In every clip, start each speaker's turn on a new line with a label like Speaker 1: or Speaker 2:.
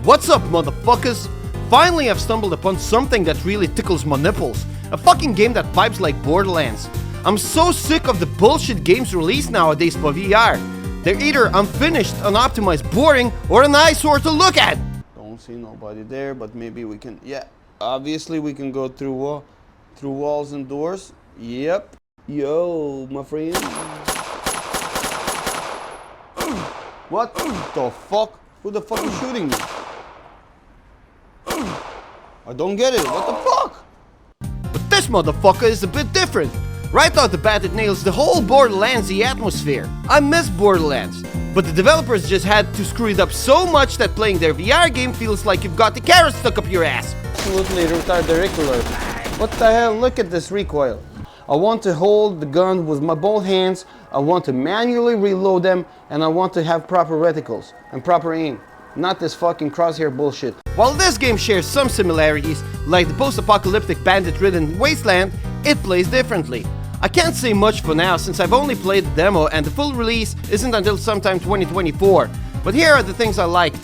Speaker 1: What's up, motherfuckers? Finally I've stumbled upon something that really tickles my nipples. A fucking game that vibes like Borderlands. I'm so sick of the bullshit games released nowadays for VR. They're either unfinished, unoptimized, boring, or an eyesore to look at.
Speaker 2: Don't see nobody there, but maybe we can, yeah. Obviously we can go through walls and doors. Yep. Yo, my friend. What the fuck? Who the fuck is shooting me? I don't get it. What the fuck?
Speaker 1: But this motherfucker is a bit different. Right off the bat, it nails the whole Borderlands atmosphere. I miss Borderlands, but the developers just had to screw it up so much that playing their VR game feels like you've got the carrot stuck up your ass.
Speaker 2: Absolutely retarded. What the hell? Look at this recoil. I want to hold the gun with my both hands, I want to manually reload them, and I want to have proper reticles and proper aim. Not this fucking crosshair bullshit.
Speaker 1: While this game shares some similarities, like the post-apocalyptic bandit-ridden wasteland, it plays differently. I can't say much for now since I've only played the demo and the full release isn't until sometime 2024. But here are the things I liked.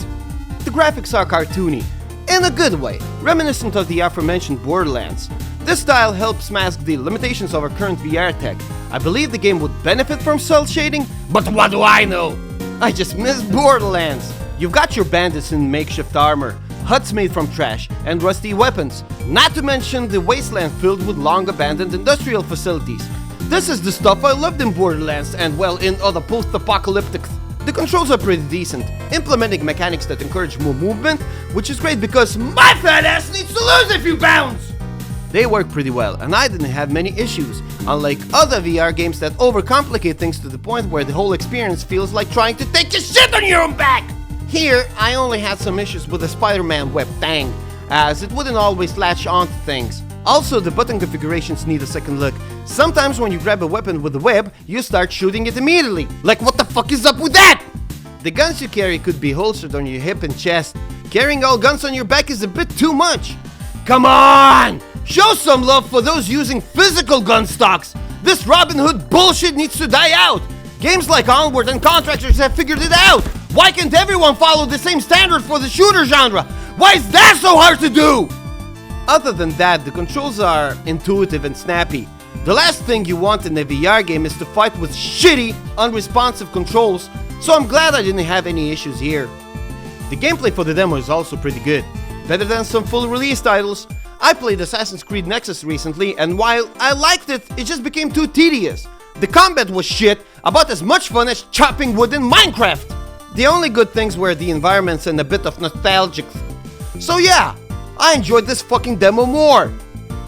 Speaker 1: The graphics are cartoony, in a good way, reminiscent of the aforementioned Borderlands. This style helps mask the limitations of our current VR tech. I believe the game would benefit from cel shading, but what do I know? I just miss Borderlands. You've got your bandits in makeshift armor, huts made from trash, and rusty weapons, not to mention the wasteland filled with long abandoned industrial facilities. This is the stuff I loved in Borderlands and, well, in other post-apocalyptic. The controls are pretty decent, implementing mechanics that encourage more movement, which is great because my fat ass needs to lose a few pounds! They work pretty well, and I didn't have many issues, unlike other VR games that overcomplicate things to the point where the whole experience feels like trying to take your shit on your own back! Here, I only had some issues with the Spider-Man web thing, as it wouldn't always latch onto things. Also, the button configurations need a second look. Sometimes when you grab a weapon with the web, you start shooting it immediately. Like, what the fuck is up with that? The guns you carry could be holstered on your hip and chest. Carrying all guns on your back is a bit too much. Come on! Show some love for those using physical gun stocks. This Robin Hood bullshit needs to die out. Games like Onward and Contractors have figured it out. Why can't everyone follow the same standard for the shooter genre? Why is that so hard to do? Other than that, the controls are intuitive and snappy. The last thing you want in a VR game is to fight with shitty, unresponsive controls, so I'm glad I didn't have any issues here. The gameplay for the demo is also pretty good. Better than some full release titles. I played Assassin's Creed Nexus recently, and while I liked it, it just became too tedious. The combat was shit, about as much fun as chopping wood in Minecraft. The only good things were the environments and a bit of nostalgic. So yeah, I enjoyed this fucking demo more.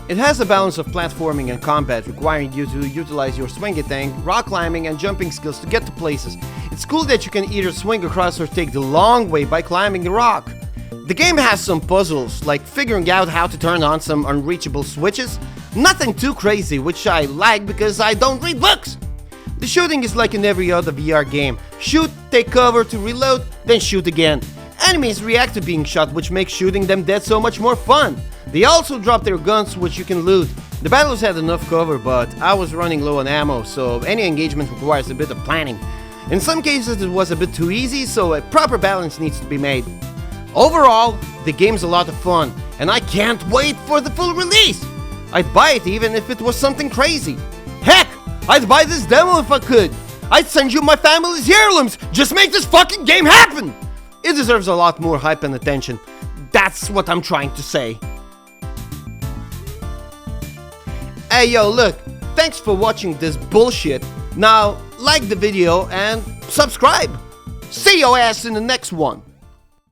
Speaker 1: It has a balance of platforming and combat, requiring you to utilize your swing thing, rock climbing and jumping skills to get to places. It's cool that you can either swing across or take the long way by climbing the rock. The game has some puzzles, like figuring out how to turn on some unreachable switches. Nothing too crazy, which I like because I don't read books. The shooting is like in every other VR game. Shoot, take cover to reload, then shoot again. Enemies react to being shot, which makes shooting them dead so much more fun. They also drop their guns, which you can loot. The battles had enough cover, but I was running low on ammo, so any engagement requires a bit of planning. In some cases it was a bit too easy, so a proper balance needs to be made. Overall, the game's a lot of fun, and I can't wait for the full release! I'd buy it even if it was something crazy. Heck, I'd buy this demo if I could! I'd send you my family's heirlooms! Just make this fucking game happen! It deserves a lot more hype and attention. That's what I'm trying to say. Hey yo, look, thanks for watching this bullshit. Now, like the video and subscribe. See your ass in the next one.